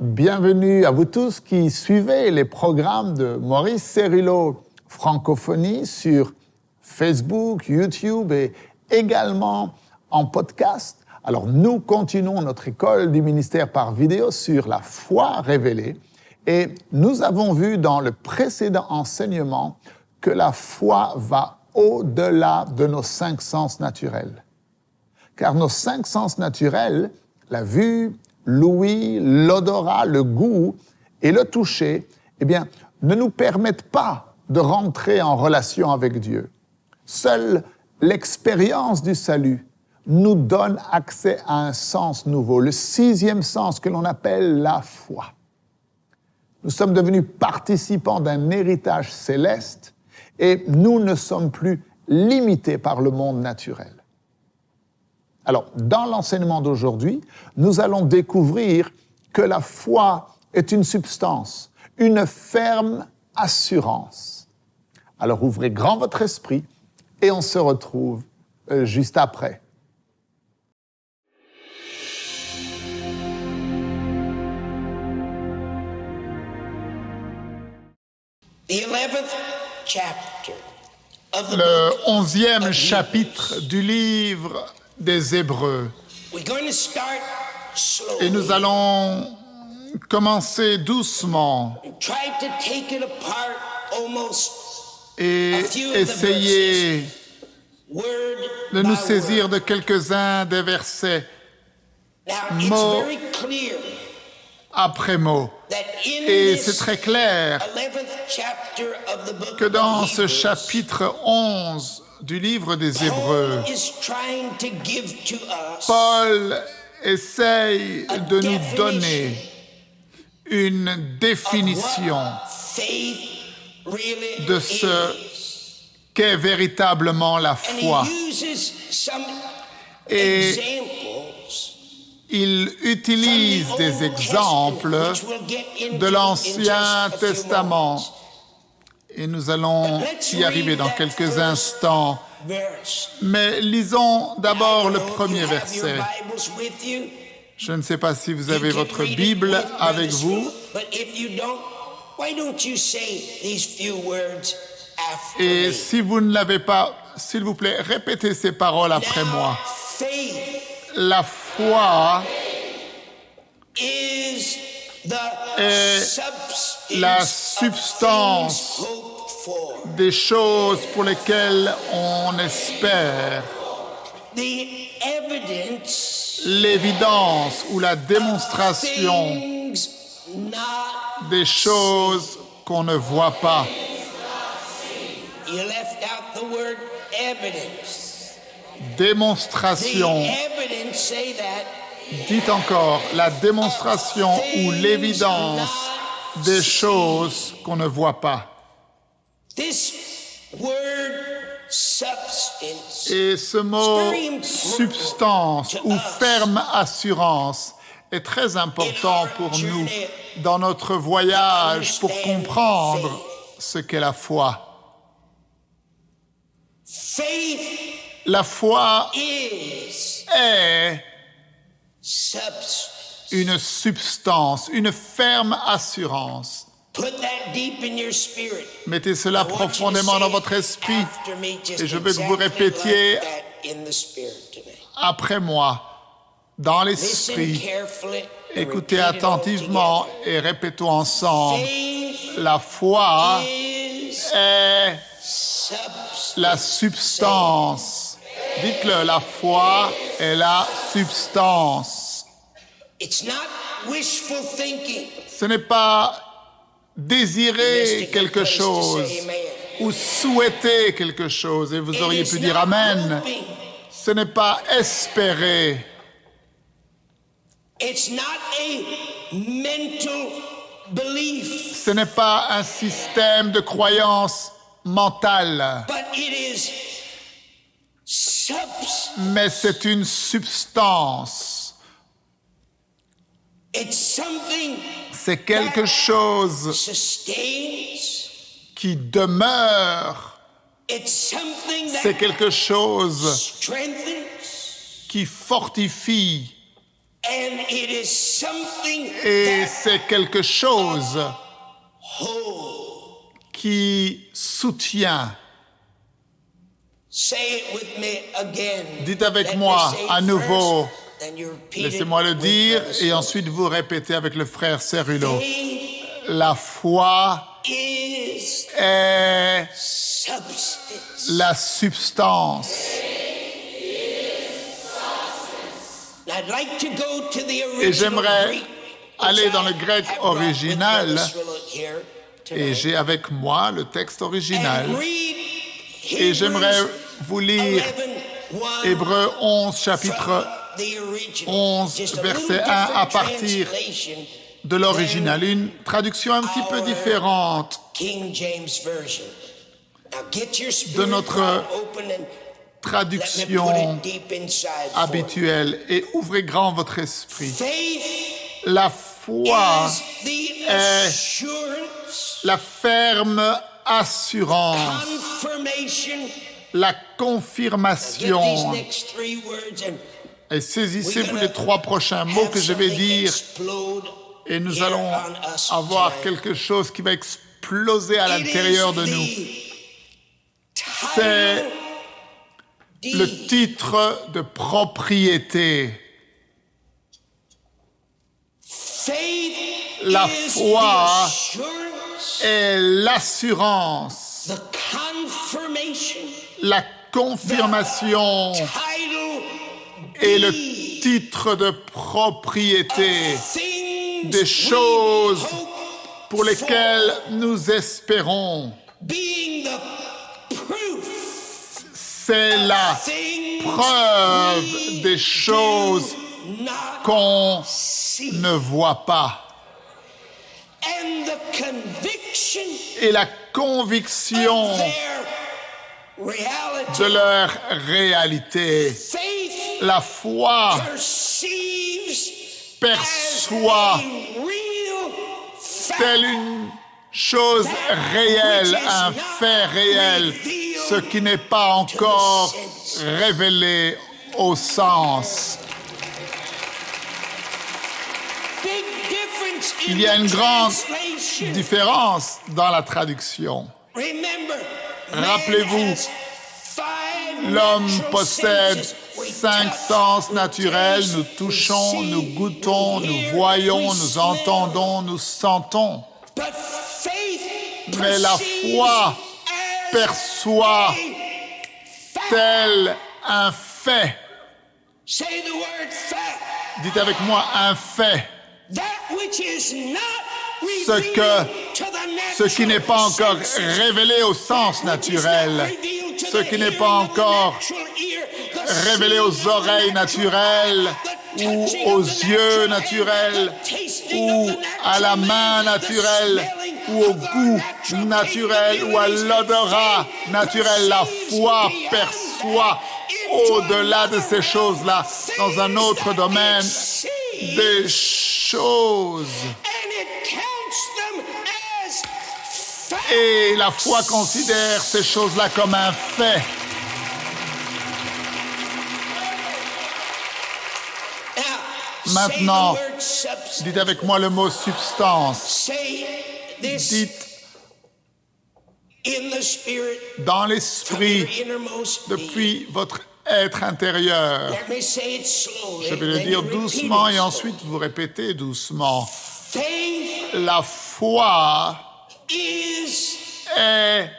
Bienvenue à vous tous qui suivez les programmes de Maurice Cérillo Francophonie sur Facebook, YouTube et également en podcast. Alors nous continuons notre école du ministère par vidéo sur la foi révélée et nous avons vu dans le précédent enseignement que la foi va au-delà de nos 5 sens naturels. Car nos 5 sens naturels, la vue, l'ouïe, l'odorat, le goût et le toucher, ne nous permettent pas de rentrer en relation avec Dieu. Seule l'expérience du salut nous donne accès à un sens nouveau, le 6e sens que l'on appelle la foi. Nous sommes devenus participants d'un héritage céleste et nous ne sommes plus limités par le monde naturel. Alors, dans l'enseignement d'aujourd'hui, nous allons découvrir que la foi est une substance, une ferme assurance. Alors, ouvrez grand votre esprit et on se retrouve juste après. Le 11e chapitre du livre des Hébreux. Et nous allons commencer doucement et essayer de nous saisir de quelques-uns des versets, mot après mot. Et c'est très clair que dans ce chapitre 11 du livre des Hébreux, Paul essaye de nous donner une définition de ce qu'est véritablement la foi. Et il utilise des exemples de l'Ancien Testament. Et nous allons y arriver dans quelques instants. Mais lisons d'abord le premier verset. Je ne sais pas si vous avez votre Bible avec vous. Et si vous ne l'avez pas, s'il vous plaît, répétez ces paroles après moi. La foi est la substance des choses pour lesquelles on espère. L'évidence ou la démonstration des choses qu'on ne voit pas. Démonstration. Dites encore, la démonstration ou l'évidence des choses qu'on ne voit pas. Et ce mot substance ou ferme assurance est très important pour nous dans notre voyage pour comprendre ce qu'est la foi. La foi est une substance, une ferme assurance. Mettez cela profondément dans votre esprit et je veux que vous répétiez après moi, dans l'esprit. Écoutez attentivement et répétons ensemble. La foi est la substance. Dites-le, la foi est la substance. Ce n'est pas désirer quelque chose ou souhaiter quelque chose, et vous auriez pu dire Amen. Ce n'est pas espérer. Ce n'est pas un système de croyance mentale. Mais c'est une substance. C'est quelque chose qui demeure. C'est quelque chose qui fortifie. And it is something Et that c'est quelque chose holds. qui soutient. Say it with me again. Dites avec Let me moi say it à nouveau. first, then you repeat it Laissez-moi le with dire Brother et Saul. ensuite vous répétez avec le frère Cerullo. Faith La foi is est substance. la substance. I'd like to go to the Et original j'aimerais Greek, aller which dans le I grec have brought with original. Brother Srilla here Et tonight. j'ai avec moi le texte original. And read Et j'aimerais Hebrews vous lire 11:1 Hébreux 11, chapitre from the original. 11, Just a verset little 1 à different partir translation de l'original. Une traduction un petit peu différente King James Version. Now get your de spirit notre wide open and let me put traduction it deep inside for you. habituelle. Et ouvrez grand votre esprit. Faith La foi is the est assurance, la ferme assurance, confirmation. la Get these confirmation. next three words and Et saisissez-vous les trois prochains mots que je vais dire et nous allons avoir quelque chose qui va exploser à l'intérieur de nous. C'est le titre de propriété. La foi est l'assurance, la confirmation et le titre de propriété des choses pour lesquelles nous espérons. C'est la preuve des choses qu'on ne voit pas. Et la conviction de leur réalité. La foi perçoit telle une chose réelle, un fait réel, ce qui n'est pas encore révélé au sens. Il y a une grande différence dans la traduction. Rappelez-vous, l'homme possède 5 sens naturels. Nous touchons, nous goûtons, nous voyons, nous entendons, nous sentons. Mais la foi perçoit tel un fait. Dites avec moi un fait. Ce qui n'est pas encore révélé au sens naturel, ce qui n'est pas encore révélé aux oreilles naturelles, ou aux yeux naturels, ou à la main naturelle, ou au goût naturel, ou à l'odorat naturel. La foi perçoit au-delà de ces choses-là, dans un autre domaine, des choses. Et la foi considère ces choses-là comme un fait. Maintenant, dites avec moi le mot substance. Dites dans l'esprit, depuis votre être intérieur. Je vais le dire doucement et ensuite vous répétez doucement. La foi est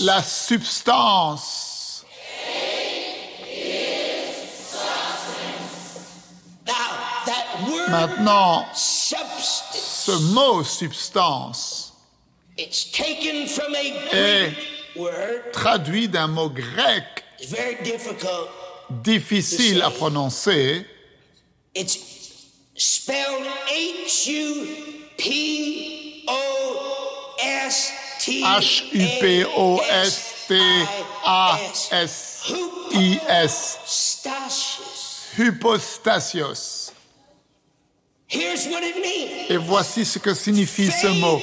la substance. Maintenant, ce mot substance est traduit d'un mot grec difficile à prononcer. H-U-P-O-S-T-A-S-I-S. Hypostasios. Et voici ce que signifie ce mot.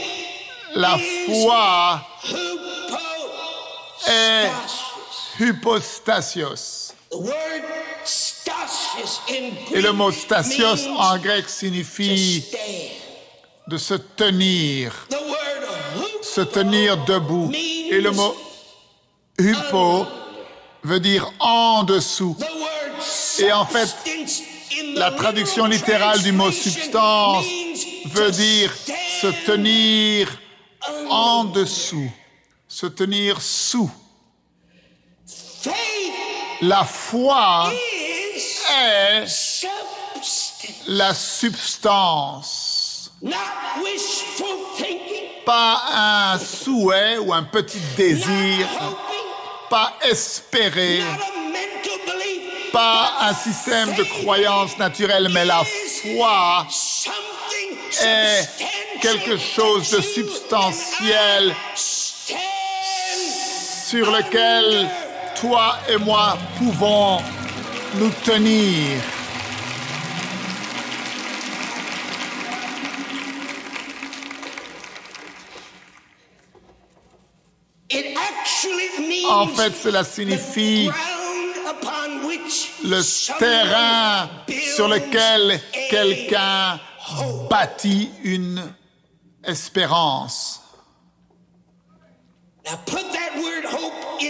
La foi est hypostasios. Et le mot stasios en grec signifie de se tenir debout. Et le mot hypo veut dire en dessous. Et en fait, la traduction littérale du mot substance veut dire se tenir en dessous, se tenir sous. La foi est la substance, pas un souhait ou un petit désir, pas espérer, pas un système de croyance naturelle, mais la foi est quelque chose de substantiel sur lequel toi et moi pouvons nous tenir. En fait, cela signifie le terrain sur lequel quelqu'un bâtit une espérance.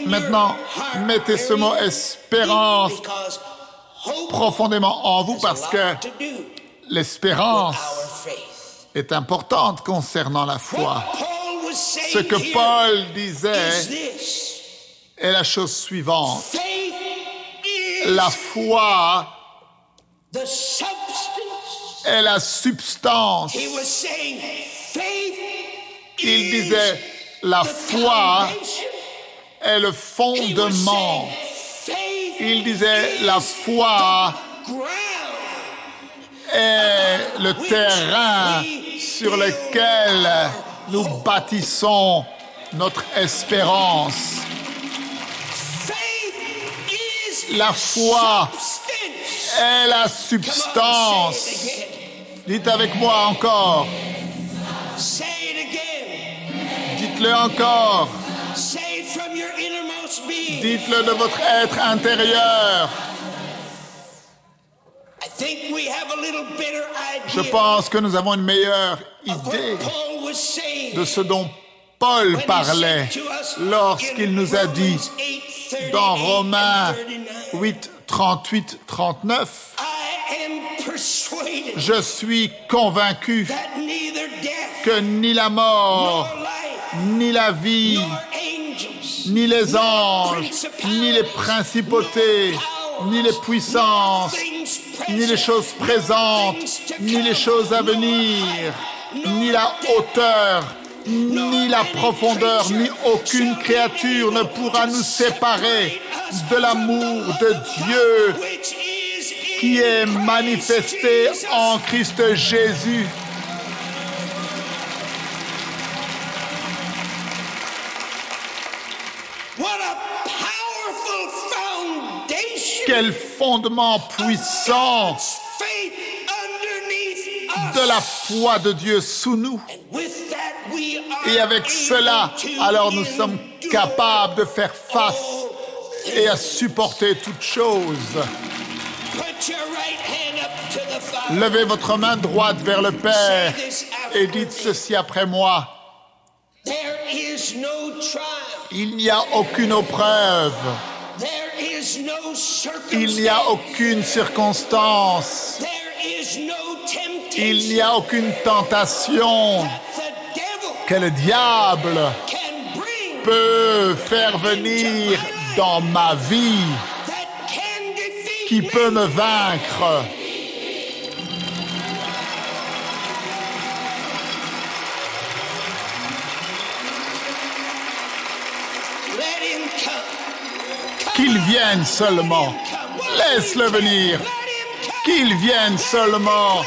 Maintenant, mettez ce mot espérance profondément en vous parce que l'espérance est importante concernant la foi. Ce que Paul disait est la chose suivante. La foi est la substance. Il disait, la foi est le fondement. Il disait, la foi est le terrain sur lequel nous bâtissons notre espérance. La foi est la substance. Dites avec moi encore. Dites-le encore. Dites-le de votre être intérieur. Je pense que nous avons une meilleure idée de ce dont Paul parlait lorsqu'il nous a dit dans Romains 8, 38, 39, « Je suis convaincu que ni la mort, ni la vie, ni les anges, ni les principautés, ni les puissances, ni les choses présentes, ni les choses à venir, ni la hauteur, ni la profondeur, ni aucune créature ne pourra nous séparer de l'amour de Dieu qui est manifesté en Christ Jésus. » Quel fondement puissant de la foi de Dieu sous nous. Et avec cela, alors nous sommes capables de faire face et à supporter toutes choses. Levez votre main droite vers le Père et dites ceci après moi. Il n'y a aucune épreuve. Il n'y a aucune circonstance. Il n'y a aucune tentation que le diable peut faire venir dans ma vie, qui peut me vaincre. Qu'il vienne seulement. Laisse-le venir. Qu'il vienne seulement.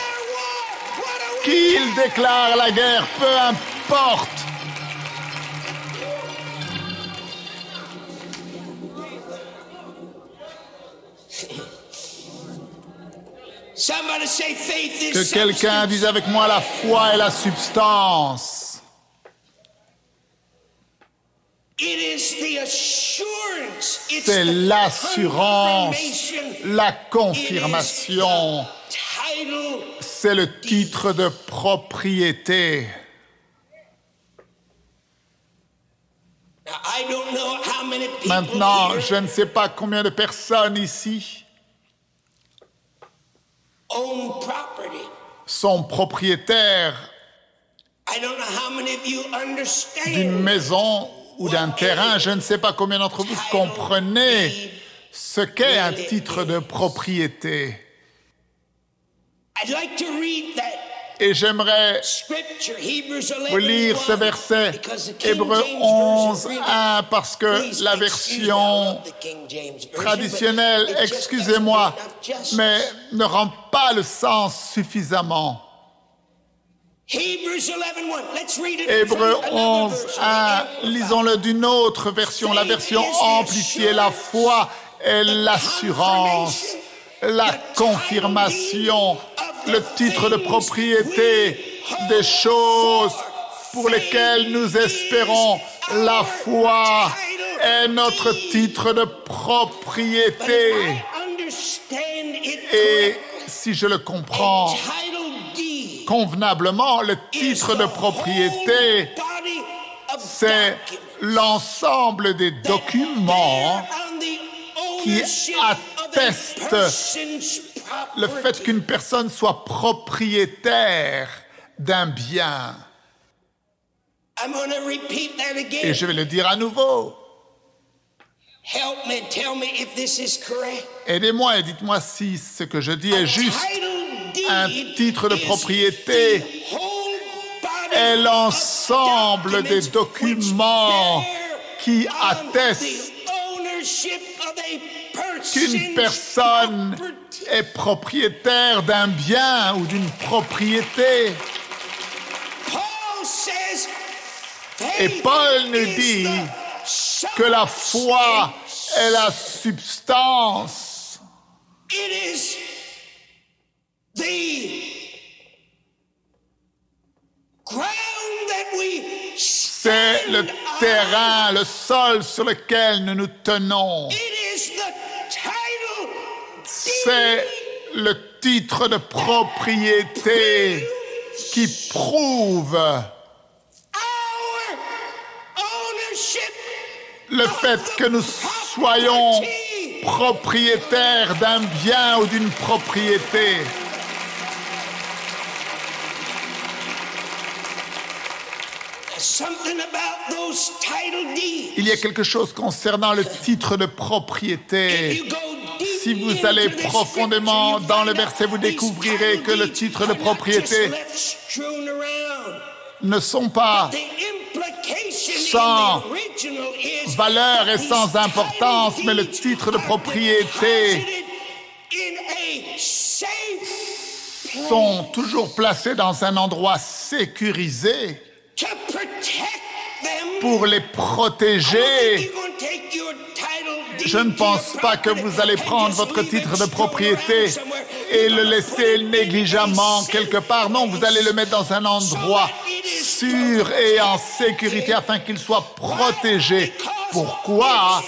Qu'il déclare la guerre, peu importe. Que quelqu'un dise avec moi, la foi est la substance. C'est l'assurance, la confirmation. C'est le titre de propriété. Maintenant, je ne sais pas combien de personnes ici sont propriétaires d'une maison ou d'un terrain. Je ne sais pas combien d'entre vous comprenez ce qu'est un titre de propriété. Et j'aimerais vous lire ce verset, Hébreux 11, 1, parce que la version traditionnelle, excusez-moi, mais ne rend pas le sens suffisamment. Hébreux 11, 1, lisons-le d'une autre version, la version amplifiée. La foi est l'assurance, la confirmation, le titre de propriété des choses pour lesquelles nous espérons. La foi est notre titre de propriété. Et si je le comprends convenablement, le titre de propriété, c'est l'ensemble des documents qui attestent le fait qu'une personne soit propriétaire d'un bien. Et je vais le dire à nouveau. Aidez-moi et dites-moi si ce que je dis est juste. Un titre de propriété est l'ensemble des documents qui attestent qu'une personne est propriétaire d'un bien ou d'une propriété. Et Paul nous dit que la foi est la substance. C'est le terrain, le sol sur lequel nous nous tenons. C'est le titre de propriété qui prouve le fait que nous soyons propriétaires d'un bien ou d'une propriété. Il y a quelque chose concernant le titre de propriété. Si vous allez profondément dans le verset, vous découvrirez que le titre de propriété ne sont pas sans valeur et sans importance, mais le titre de propriété sont toujours placés dans un endroit sécurisé pour les protéger. Je ne pense pas que vous allez prendre votre titre de propriété et le laisser négligemment quelque part. Non, vous allez le mettre dans un endroit sûr et en sécurité afin qu'il soit protégé. Pourquoi?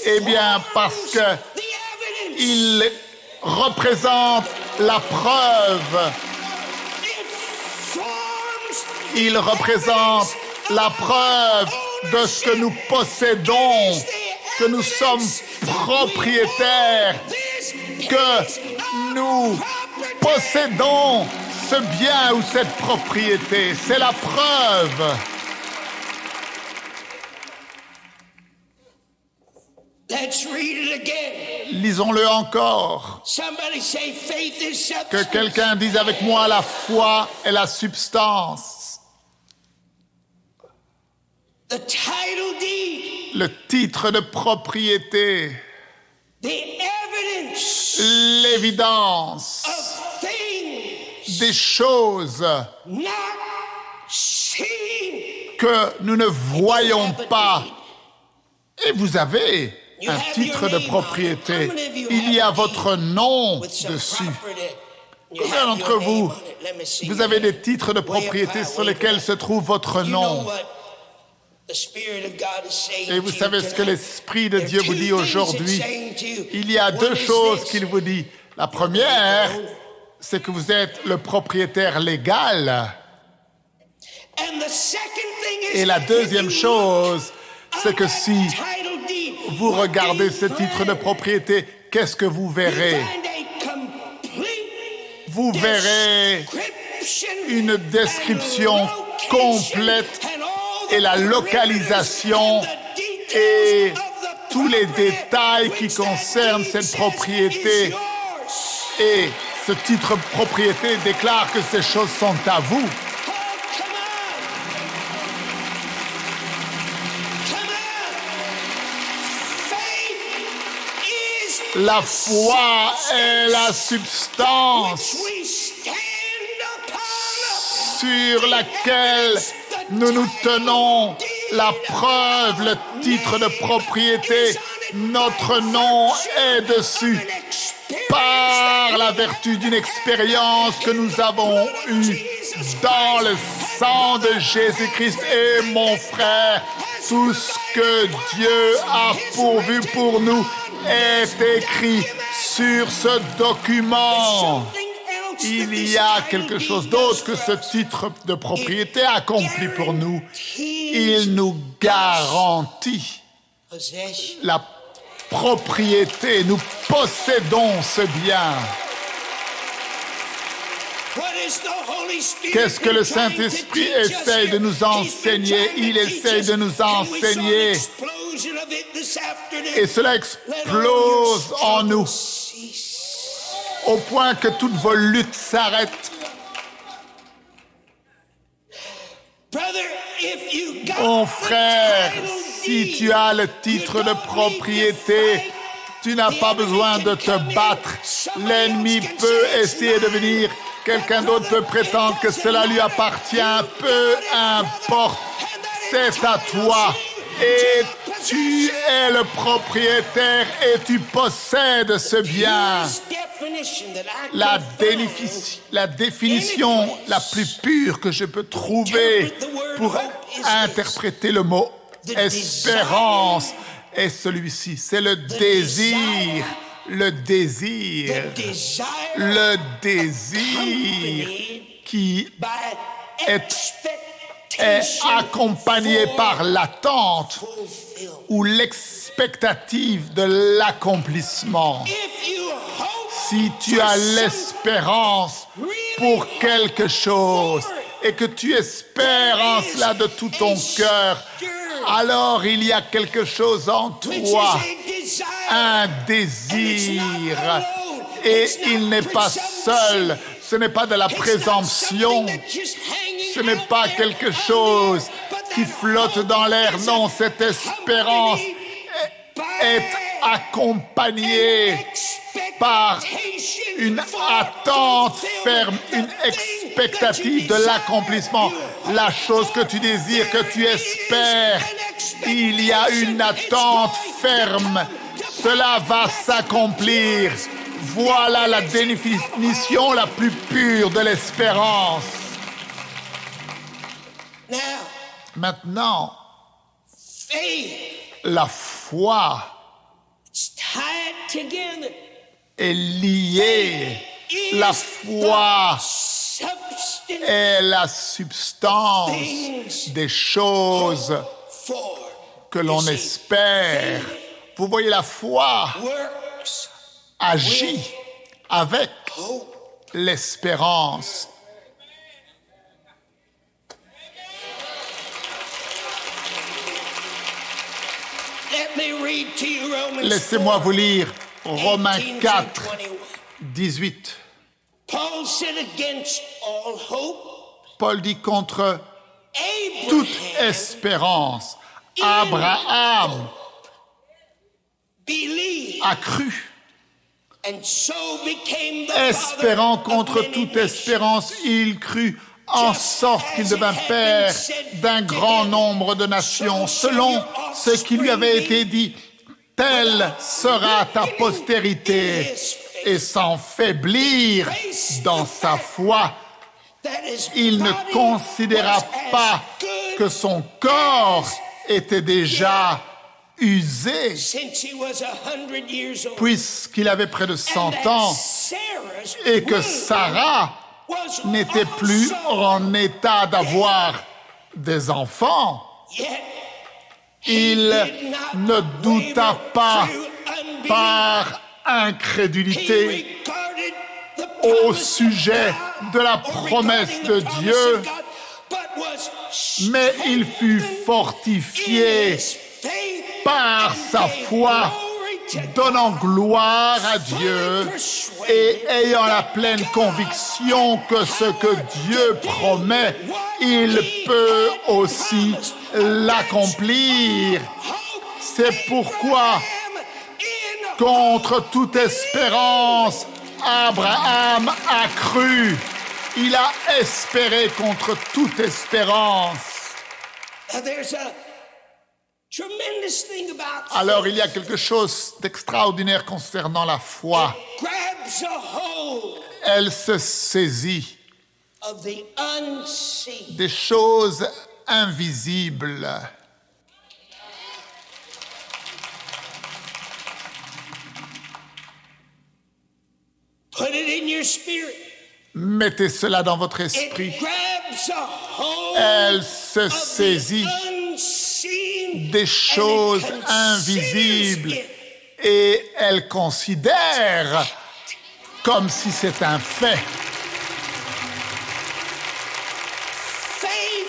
Eh bien, parce que il représente la preuve. Il représente la preuve de ce que nous possédons, que nous sommes propriétaires, que nous possédons ce bien ou cette propriété. C'est la preuve. Let's read it again. Lisons-le encore. Somebody say faith is substance. Que quelqu'un dise avec moi, la foi est la substance. The title deed. Le titre de propriété. The evidence. L'évidence. Of things. Des choses. Not seen. Que nous ne voyons pas. Et vous avez un titre de propriété. Il y a votre nom dessus. Combien d'entre vous, vous avez des titres de propriété sur lesquels se trouve votre nom? Et vous savez ce que l'Esprit de Dieu vous dit aujourd'hui? Il y a deux choses qu'il vous dit. La première, c'est que vous êtes le propriétaire légal. Et la deuxième chose, c'est que si vous regardez ce titre de propriété, qu'est-ce que vous verrez? Vous verrez une description complète et la localisation et tous les détails qui concernent cette propriété. Et ce titre propriété déclare que ces choses sont à vous. La foi est la substance sur laquelle nous nous tenons, la preuve, le titre de propriété. Notre nom est dessus par la vertu d'une expérience que nous avons eue dans le sang de Jésus-Christ. Et mon frère, tout ce que Dieu a pourvu pour nous est écrit sur ce document. Il y a quelque chose d'autre que ce titre de propriété accompli pour nous. Il nous garantit la propriété. Nous possédons ce bien. Qu'est-ce que le Saint-Esprit essaye de nous enseigner? Il essaye de nous enseigner. Et cela explose en nous, au point que toutes vos luttes s'arrêtent. Mon frère, si tu as le titre de propriété, tu n'as pas besoin de te battre. L'ennemi peut essayer de venir. Quelqu'un d'autre peut prétendre que cela lui appartient. Peu importe, c'est à toi. Et tu es le propriétaire et tu possèdes ce bien. La définition la plus pure que je peux trouver pour interpréter le mot espérance est celui-ci. C'est le désir. Le désir qui est accompagné par l'attente ou l'expectative de l'accomplissement. Si tu as l'espérance pour quelque chose et que tu espères en cela de tout ton cœur, alors il y a quelque chose en toi, un désir, et il n'est pas seul. Ce n'est pas de la présomption, ce n'est pas quelque chose qui flotte dans l'air. Non, cette espérance est accompagnée par une attente ferme, une expectative de l'accomplissement. La chose que tu désires, que tu espères, il y a une attente ferme. Cela va s'accomplir. Voilà la définition la plus pure de l'espérance. Maintenant, la foi est liée. La foi est la substance des choses que l'on espère. Vous voyez, la foi agit avec l'espérance. Laissez-moi vous lire Romains 4, 18. Paul dit contre toute espérance, Abraham a cru. Espérant contre toute espérance, il crut, en sorte qu'il devint père d'un grand nombre de nations, selon ce qui lui avait été dit. Telle sera ta postérité. Et sans faiblir dans sa foi, il ne considéra pas que son corps était déjà usé, since he was 100 years old. puisqu'il avait près de 100 And that ans, Sarah's et que womb Sarah was n'était plus also en état d'avoir des enfants. yet Il did not ne douta waver pas through unbelief. par He incrédulité regarded the au promise of sujet God, de la or promesse regarding de the promise Dieu, of God, but was mais il fut strengthened in fortifié his faith par and sa gave foi, glory to donnant God. gloire à Dieu et ayant la pleine conviction que ce que Dieu promet, il peut aussi l'accomplir. C'est pourquoi, contre toute espérance, Abraham a cru. Il a espéré contre toute espérance. There's a tremendous thing about Alors il y a quelque chose d'extraordinaire concernant la foi. grabs a hold Elle se saisit of the unseen. des choses invisibles. Put it in your spirit. Mettez cela dans votre It esprit. grabs a hold Elle se of saisit the unseen des and choses it considers invisibles it et elle considère comme si c'est un fait. Faith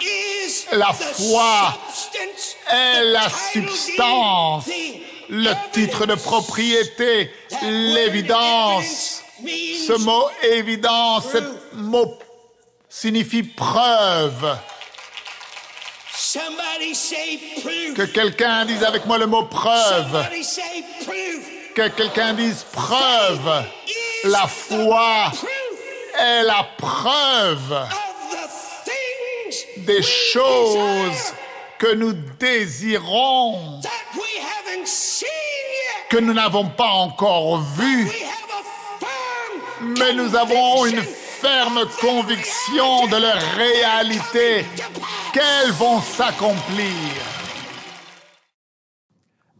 is La the foi substance, est the la title deed, substance, the le titre de evidence. propriété, That word l'évidence. evidence means Ce mot évidence, ce mot signifie preuve. somebody say proof. Que quelqu'un dise avec moi le mot preuve. Somebody say proof. Que quelqu'un dise preuve. La foi Proof est la preuve of the things des we choses desire que nous désirons, that we haven't seen yet. que nous n'avons pas encore vues. We have a firm Mais nous avons une conviction ferme conviction de leur réalité, qu'elles vont s'accomplir.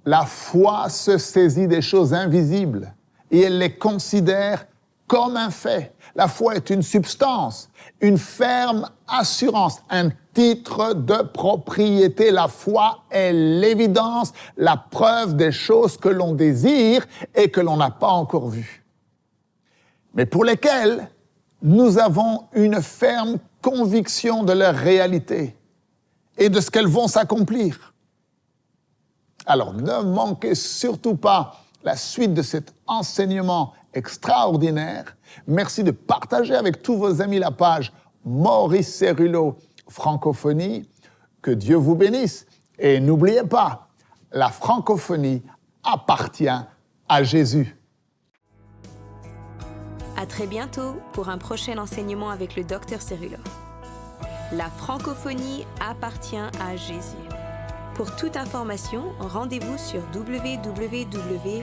La foi se saisit des choses invisibles et elle les considère comme un fait. La foi est une substance, une ferme assurance, un titre de propriété. La foi est l'évidence, la preuve des choses que l'on désire et que l'on n'a pas encore vues, mais pour lesquelles nous avons une ferme conviction de leur réalité et de ce qu'elles vont s'accomplir. Alors, ne manquez surtout pas la suite de cet enseignement extraordinaire. Merci de partager avec tous vos amis la page Maurice Cerullo Francophonie. Que Dieu vous bénisse. Et n'oubliez pas, la francophonie appartient à Jésus. À très bientôt pour un prochain enseignement avec le Dr Cerullo. La francophonie appartient à Jésus. Pour toute information, rendez-vous sur www.mcwe.fr.